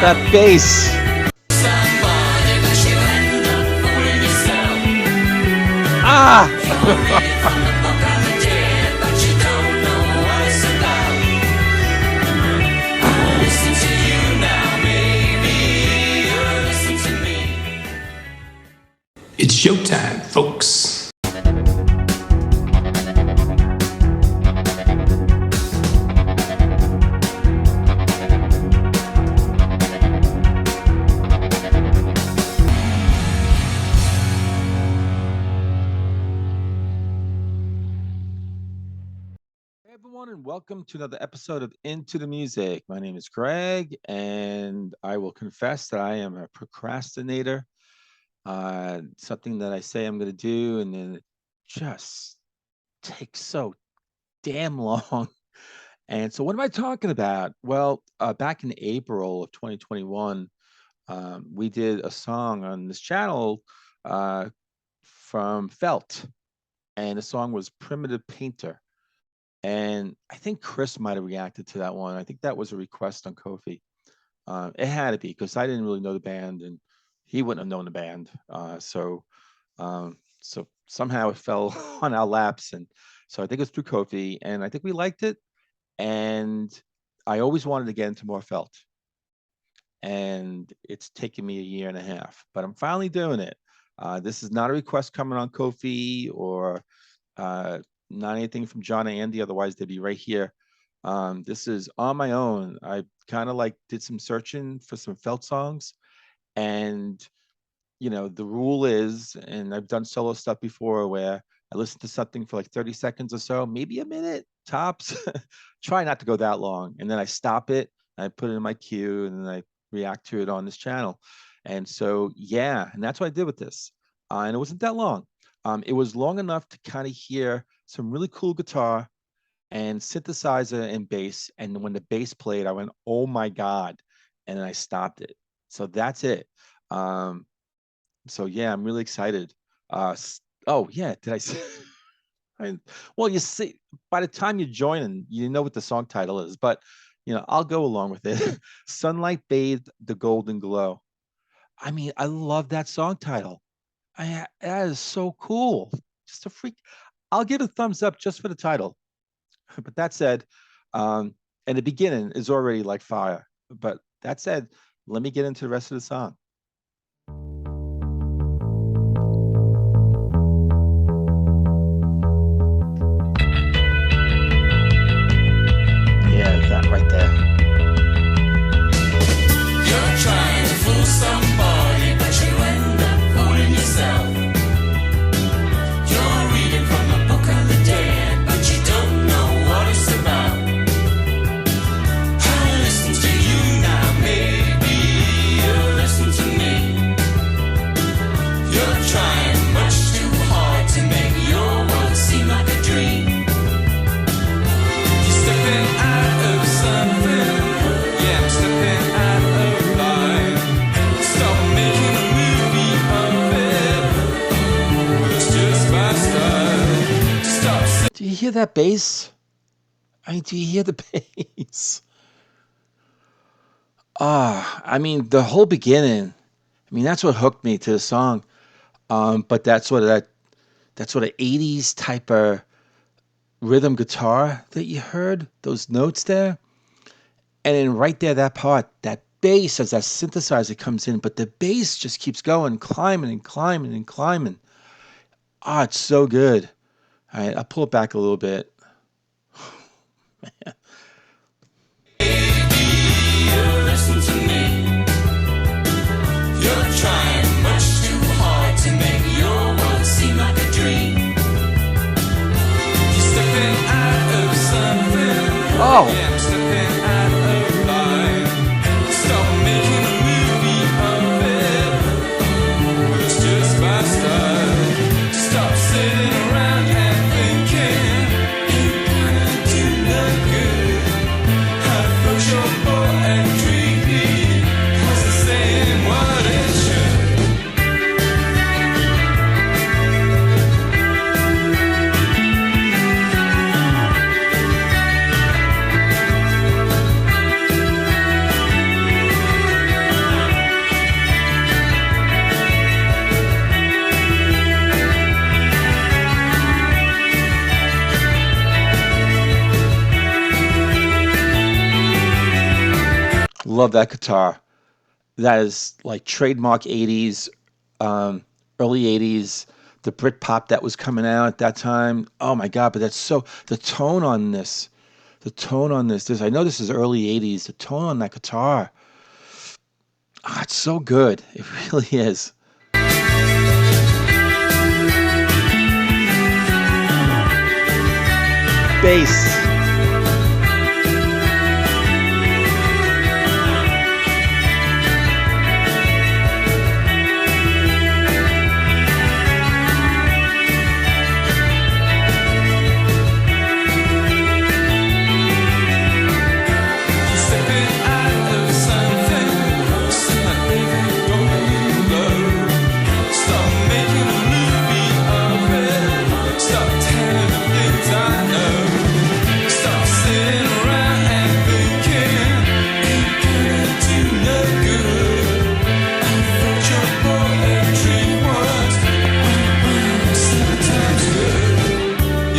that bass. Ah! It's showtime, folks. Hey everyone, and welcome to another episode of Into the Music. My name is Greg, and I will confess that I am a procrastinator. Something that I say I'm going to do, and then it just takes so damn long. And so, what am I talking about? Well, back in April of 2021, we did a song on this channel uh, from Felt, and the song was Primitive Painter. And I think Chris might have reacted to that one. I think that was a request on Kofi. It had to be because I didn't really know the band, and he wouldn't have known the band. So somehow it fell on our laps, and so I think it was through Kofi, and I think we liked it. And I always wanted to get into more Felt, and it's taken me a year and a half, but I'm finally doing it. This is not a request coming on Kofi or not anything from John and Andy, otherwise they'd be right here. This is on my own. I kind of like did some searching for some Felt songs, and the rule is, and I've done solo stuff before where I listen to something for like 30 seconds or so, maybe a minute tops. Try not to go that long, and then I stop it, I put it in my queue, and then I react to it on this channel. And so yeah, and that's what I did with this. And it wasn't that long. It was long enough to kind of hear some really cool guitar and synthesizer and bass. And when the bass played, I went, oh my God. And then I stopped it. So that's it. So yeah, I'm really excited. Oh yeah, did I say? Well, you see, by the time you're joining, you know what the song title is, but I'll go along with it. Sunlight bathed the golden glow. I mean, I love that song title. That is so cool. Just a freak. I'll give a thumbs up just for the title. But that said, and the beginning is already like fire. But that said, let me get into the rest of the song. Yeah, that right there. You're trying to fool somebody, but you end up fooling yourself. You're reading from the book of the dead, but you don't know what it's about. I listen to you now, maybe you'll listen to me. You're trying much too hard to make your world seem like a dream. You're stepping out of something, yeah, I'm stepping out of line. Stop making a movie of it, it's just my style. Stop. Do you hear that bass? I mean, do you hear the bass? I mean, the whole beginning. I mean, that's what hooked me to the song. But that's sort of 80s type of rhythm guitar that you heard, those notes there. And then right there, that part, that bass as that synthesizer comes in, but the bass just keeps going, climbing and climbing and climbing. It's so good. All right, I'll pull it back a little bit. You listen to me. You're trying much too hard to make your world seem like a dream. You're stepping out of something. Oh. Yeah, I'm stepping out of line. Stop making a movie of it. It's just my style. Stop sitting around and thinking you're gonna do no good. Approach your boy and treat me love that guitar. That is like trademark 80s, um, early 80s, the Brit pop that was coming out at that time. Oh my God, but that's so the tone on this, this I know this is early 80s, the tone on that guitar. Ah, it's so good. It really is. Bass. Stepping out of something, see my baby going low. Stop making a movie of it. Stop telling the things I know. Stop sitting around and thinking, ain't gonna do no good. I thought your poetry was sometimes good.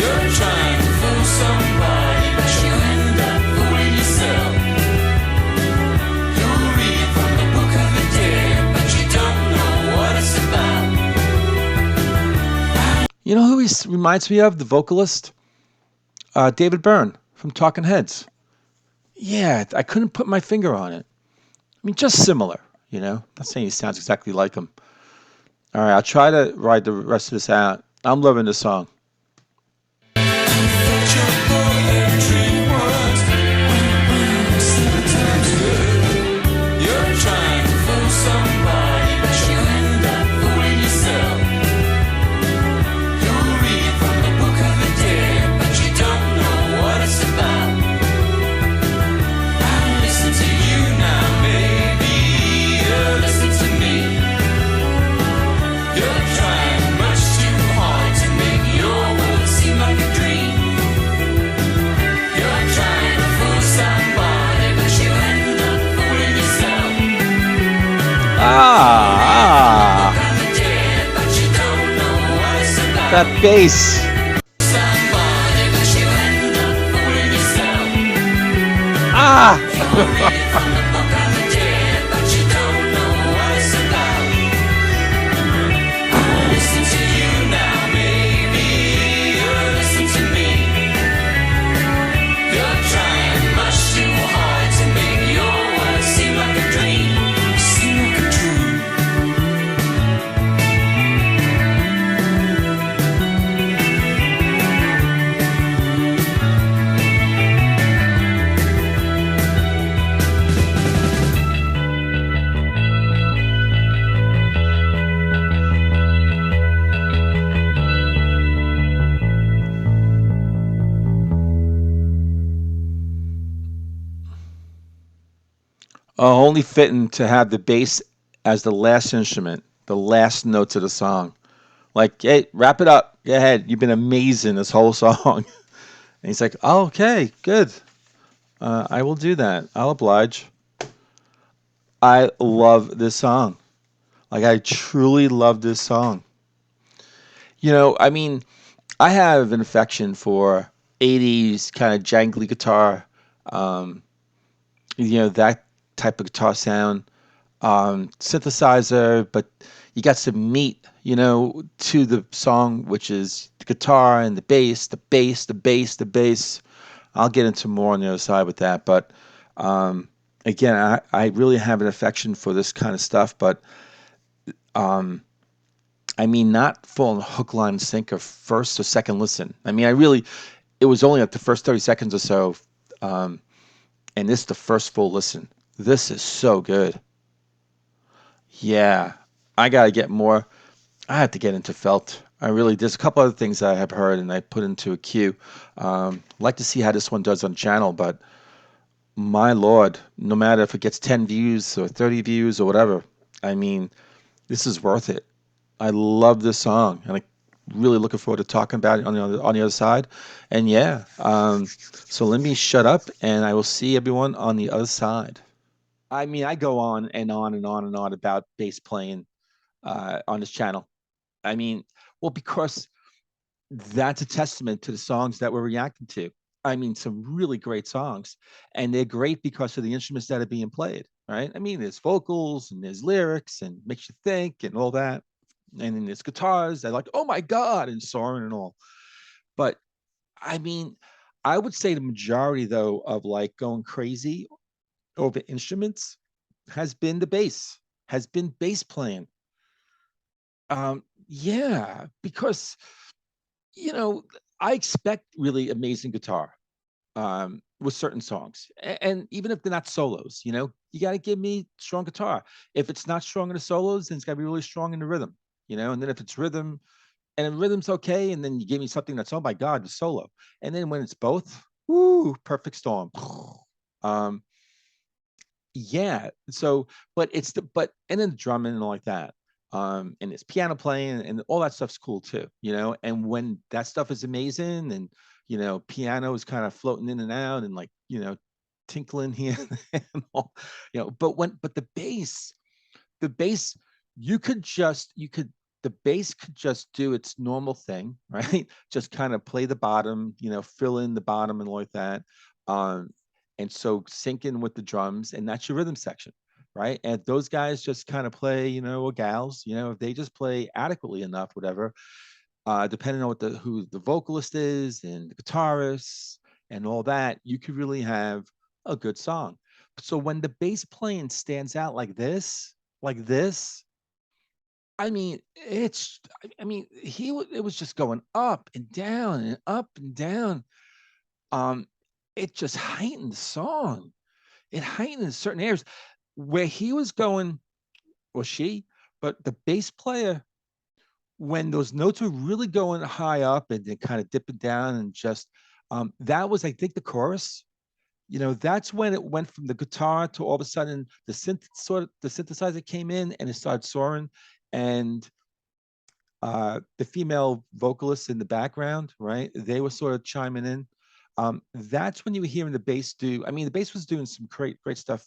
You're trying to fool somebody, but you end up fooling yourself. You're reading from the book of the dead, but you don't know what it's about. You know who reminds me of? The vocalist? David Byrne from Talking Heads. Yeah, I couldn't put my finger on it. I mean, just similar, you know? Not saying he sounds exactly like him. All right, I'll try to ride the rest of this out. I'm loving this song. Thought your poetry was sometimes good. You're trying to fool somebody, but you end up fooling yourself. You're reading from the book of the dead, but you don't know what it's about. I listen to you now, maybe you'll listen to me. You're trying much too hard to make your world seem like a dream. You're trying to fool somebody, but you end up fooling yourself. Ah, From the dead, but you don't know what it's about. that bass. Somebody, but you end up fooling yourself. Ah, You're reading from the book of the dead, but you don't know what it's about. I listen to you now, maybe you'll listen to me. You're trying much too hard to make your world seem like a dream, seem like a dream. only fitting to have the bass as the last instrument, the last notes of the song. Like, hey, wrap it up. Go ahead. You've been amazing this whole song. And he's like, oh, okay, good. I will do that. I'll oblige. I love this song. Like, I truly love this song. You know, I mean, I have an affection for 80s kind of jangly guitar, um, that type of guitar sound, synthesizer, but you got some meat, to the song, which is the guitar and the bass, the bass, the bass, the bass. I'll get into more on the other side with that, but um, again, I really have an affection for this kind of stuff, but um, I mean, not full hook, line, and sinker first or second listen. I mean, it was only like the first 30 seconds or so, um, and this is the first full listen. This is so good. Yeah, I gotta get more. I have to get into felt. I really, there's a couple other things I have heard and I put into a queue. Like to see how this one does on channel, but my lord, no matter if it gets 10 views or 30 views or whatever, I mean, this is worth it. I love this song, and I really looking forward to talking about it on the other side. And yeah, so let me shut up, and I will see everyone on the other side. I mean, I go on and on and on and on about bass playing on this channel. I mean, well, because that's a testament to the songs that we're reacting to. I mean, some really great songs, and they're great because of the instruments that are being played, right? I mean, there's vocals and there's lyrics and makes you think and all that, and then there's guitars. I like, oh my god, and soaring and all. But I mean, I would say the majority though of like going crazy over instruments has been the bass, has been bass playing. Yeah, because you know, I expect really amazing guitar with certain songs. And even if they're not solos, you got to give me strong guitar. If it's not strong in the solos, then it's got to be really strong in the rhythm, And then if it's rhythm and the rhythm's okay, and then you give me something that's, oh my God, the solo. And then when it's both, woo, perfect storm. Um, yeah. So, and then the drumming and all like that. And it's piano playing and all that stuff's cool too, And when that stuff is amazing and, piano is kind of floating in and out and like, tinkling here and all, but the bass, the bass could just do its normal thing, right? Just kind of play the bottom, fill in the bottom and like that. Um, and so sync in with the drums, and that's your rhythm section, right? And if those guys just kind of play, or gals, if they just play adequately enough, whatever, depending on who the vocalist is and the guitarist and all that, you could really have a good song. So when the bass playing stands out like this, I mean, it was just going up and down and up and down. Um, it just heightened the song. It heightened in certain areas where he was going, or she, but the bass player, when those notes were really going high up and then kind of dipping down and just, that was, I think, the chorus. That's when it went from the guitar to all of a sudden the synthesizer came in and it started soaring, and the female vocalists in the background, right? They were sort of chiming in. That's when you were hearing the bass do. I mean, the bass was doing some great stuff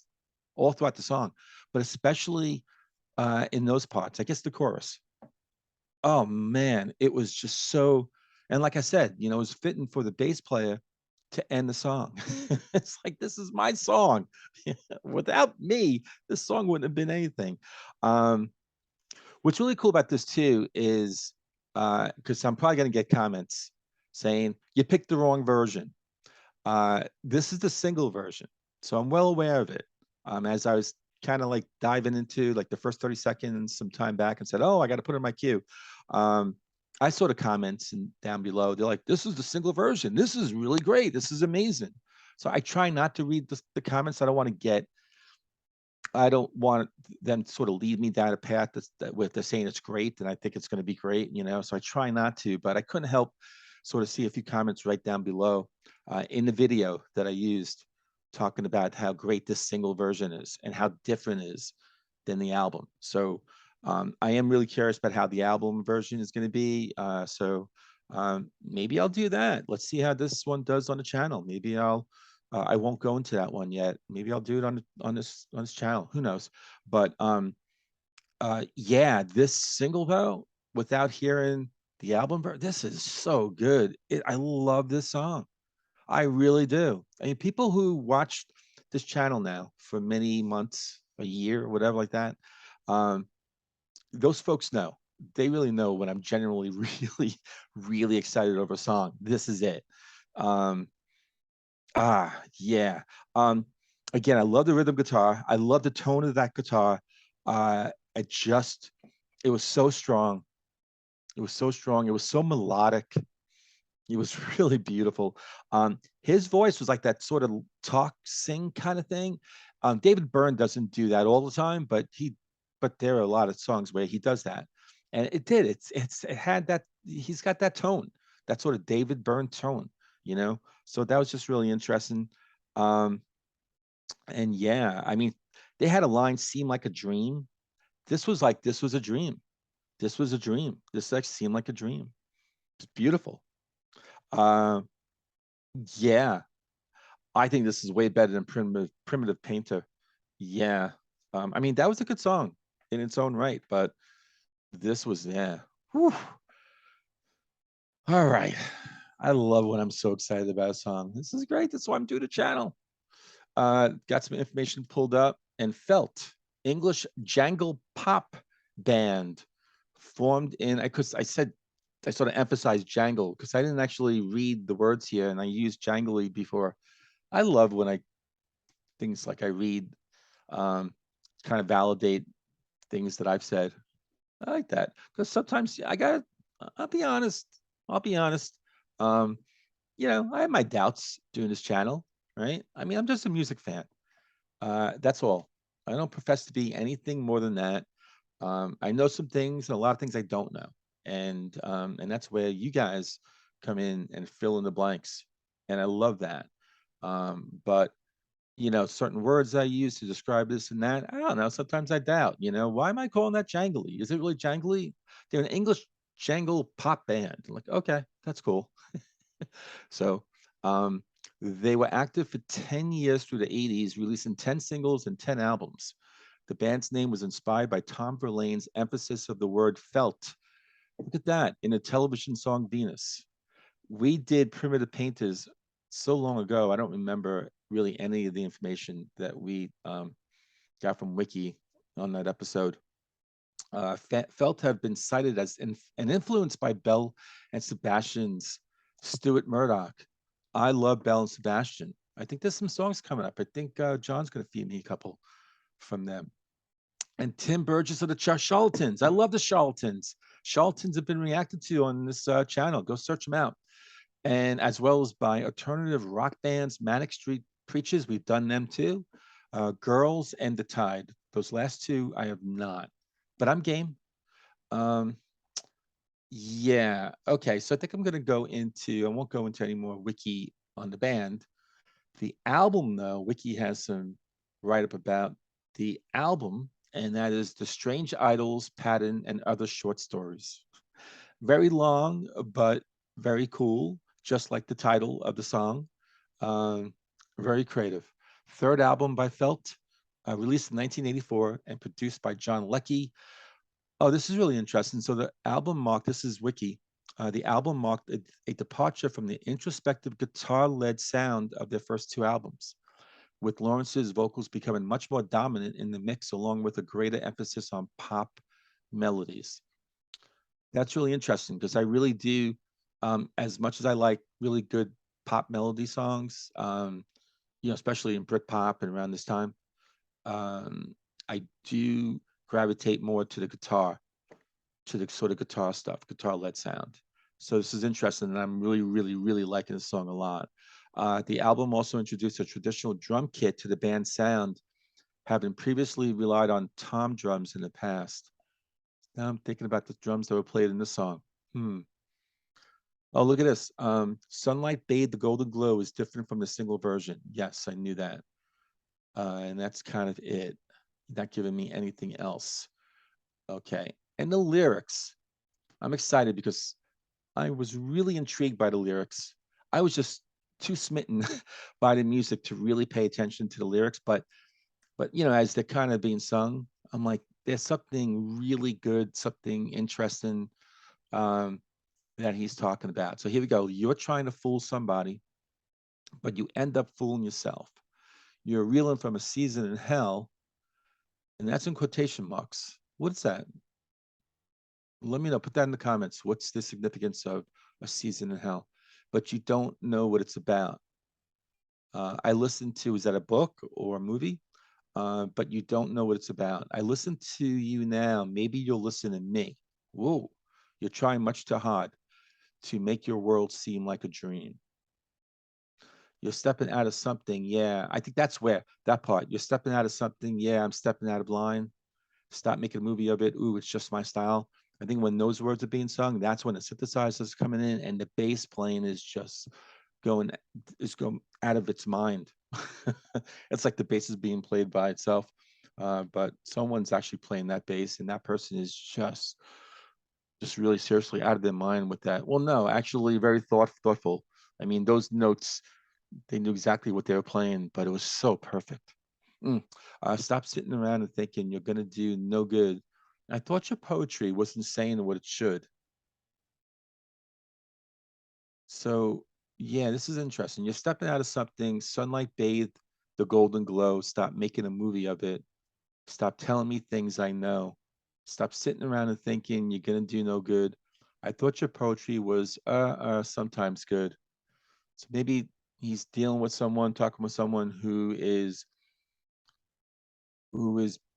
all throughout the song, but especially in those parts. I guess the chorus. Oh man, it was just so. And like I said, it was fitting for the bass player to end the song. It's like, this is my song. Without me, this song wouldn't have been anything. Um, What's really cool about this too is because I'm probably going to get comments saying you picked the wrong version. This is the single version, so I'm well aware of it. As I was kind of like diving into like the first 30 seconds some time back and said, oh, I got to put it in my queue. Um, I saw the comments and down below, they're like, this is the single version. This is really great. This is amazing. So I try not to read the comments. I don't want them to sort of lead me down a path with they're saying it's great and I think it's going to be great, So I try not to, but I couldn't help sort of see a few comments right down below in the video that I used, talking about how great this single version is and how different it is than the album. So I am really curious about how the album version is going to be. Maybe I'll do that. Let's see how this one does on the channel. Maybe I won't go into that one yet. Maybe I'll do it on this channel. Who knows? But yeah, this single though, without hearing the album, this is so good. I love this song. I really do. I mean, people who watched this channel now for many months, a year, or whatever like that, um, those folks know. They really know when I'm genuinely, really, really excited over a song. This is it. Um, yeah. Um, Again, I love the rhythm guitar. I love the tone of that guitar. It was so strong. It was so strong. It was so melodic. It was really beautiful. His voice was like that sort of talk, sing kind of thing. David Byrne doesn't do that all the time, but there are a lot of songs where he does that, and it did. It had that. He's got that tone, that sort of David Byrne tone, So that was just really interesting. Um, and yeah, I mean, they had a line, "Seem like a dream." This was a dream. This was a dream. This actually seemed like a dream. It's beautiful. Uh, yeah, I think this is way better than Primitive Painter. Yeah. I mean, that was a good song in its own right, but this was, yeah. Whew. All right. I love when I'm so excited about a song. This is great. That's why I'm doing a channel. Got some information pulled up and felt English jangle pop band formed in, because I said I sort of emphasized jangle because I didn't actually read the words here and I used jangly before. I love when I things like I read kind of validate things that I've said. I like that because sometimes I got. I'll be honest. I'll be honest. Um, I have my doubts doing this channel, right? I mean, I'm just a music fan. That's all. I don't profess to be anything more than that. I know some things and a lot of things I don't know, and that's where you guys come in and fill in the blanks, and I love that. But certain words I use to describe this and that. I don't know. Sometimes I doubt, why am I calling that jangly? Is it really jangly? They're an English jangle pop band. Like, okay, that's cool. So um, they were active for 10 years through the 80s, releasing 10 singles and 10 albums. The band's name was inspired by Tom Verlaine's emphasis of the word felt. Look at that in a television song Venus. We did Primitive Painters so long ago. I don't remember really any of the information that we got from Wiki on that episode. Felt to have been cited as and influenced by Bell and Sebastian's Stuart Murdoch. I love Bell and Sebastian. I think there's some songs coming up. I think John's going to feed me a couple from them. And Tim Burgess of the Charlatans. I love the Charlatans. Charlatans have been reacted to on this channel. Go search them out. And as well as by alternative rock bands, Manic Street Preachers. We've done them too. Girls and The Tide. Those last two I have not, but I'm game. Um, yeah. Okay. So I think I'm going to go into, I won't go into any more wiki on the band. The album, though, wiki has some write up about the album, and that is The Strange Idols, Pattern, and Other Short Stories. Very long, but very cool, just like the title of the song. Um, Very creative. Third album by Felt, released in 1984 and produced by John Leckie. Oh, this is really interesting. So the album marked, this is Wiki, the album marked a departure from the introspective guitar-led sound of their first two albums, with Lawrence's vocals becoming much more dominant in the mix, along with a greater emphasis on pop melodies. That's really interesting because I really do, as much as I like really good pop melody songs, especially in Britpop and around this time, I do gravitate more to the guitar, to the sort of guitar stuff, guitar led sound. So this is interesting, and I'm really, really, really liking this song a lot. The album also introduced a traditional drum kit to the band's sound, having previously relied on tom drums in the past. Now I'm thinking about the drums that were played in this song. Oh, look at this. Sunlight Bathed the Golden Glow is different from the single version. Yes, I knew that. And that's kind of it. Not giving me anything else. Okay. And the lyrics. I'm excited because I was really intrigued by the lyrics. I was just too smitten by the music to really pay attention to the lyrics, but as they're kind of being sung, I'm like, there's something really good, something interesting um, that he's talking about. So here we go. You're trying to fool somebody, but you end up fooling yourself. You're reeling from a season in hell, and that's in quotation marks. What's that? Let me know. Put that in the comments. What's the significance of a season in hell? But you don't know what it's about. I listened to, is that a book or a movie? But you don't know what it's about. I listen to you now. Maybe you'll listen to me. Whoa, you're trying much too hard to make your world seem like a dream. You're stepping out of something. Yeah, I think that's where that part. You're stepping out of something. Yeah, I'm stepping out of line. Stop making a movie of it. Ooh, it's just my style. I think when those words are being sung, that's when the synthesizer's coming in and the bass playing is just going going out of its mind. It's like the bass is being played by itself, but someone's actually playing that bass, and that person is just really seriously out of their mind with that. Well, no, actually, very thoughtful. I mean, those notes, they knew exactly what they were playing, but it was so perfect. Stop sitting around and thinking you're gonna do no good. I thought your poetry wasn't saying what it should. So yeah, this is interesting. You're stepping out of something, sunlight bathed the golden glow. Stop making a movie of it. Stop telling me things I know. Stop sitting around and thinking you're gonna do no good. I thought your poetry was sometimes good. So maybe he's dealing with someone, talking with someone who is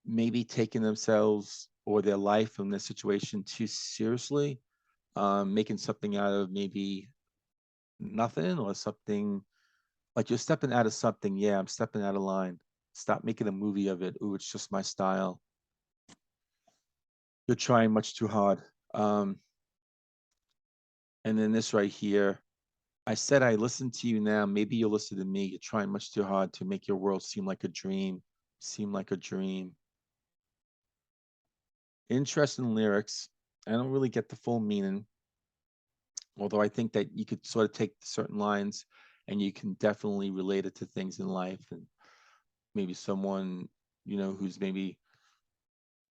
maybe taking themselves or their life and their situation too seriously, making something out of maybe nothing or something like you're stepping out of something. Yeah, I'm stepping out of line. Stop making a movie of it. Ooh, it's just my style. You're trying much too hard. Um, and then this right here, I said I listen to you now. Maybe you'll listen to me. You're trying much too hard to make your world seem like a dream. Seem like a dream. Interesting lyrics. I don't really get the full meaning, although I think that you could sort of take certain lines and you can definitely relate it to things in life and maybe someone, who's maybe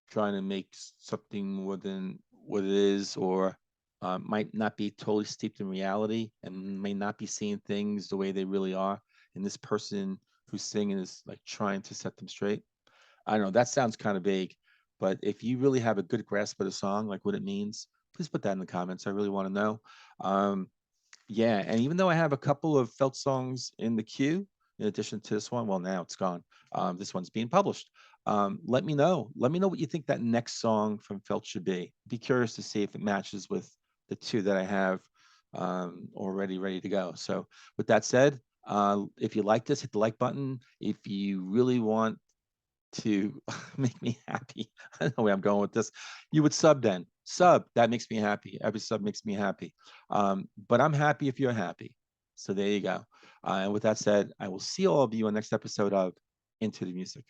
trying to make something more than what it is, or might not be totally steeped in reality and may not be seeing things the way they really are. And this person who's singing is like trying to set them straight. I don't know. That sounds kind of vague, but if you really have a good grasp of the song, like what it means, please put that in the comments. I really want to know. Um, yeah, and even though I have a couple of Felt songs in the queue, in addition to this one, well, now it's gone. This one's being published. Let me know. Let me know what you think that next song from Felt should be. Be curious to see if it matches with the two that I have already ready to go. So, with that said, if you like this, hit the like button. If you really want to make me happy. I don't know where I'm going with this. You would sub then. Sub, that makes me happy. Every sub makes me happy. But I'm happy if you're happy. So there you go. And with that said, I will see all of you on next episode of Into the Music.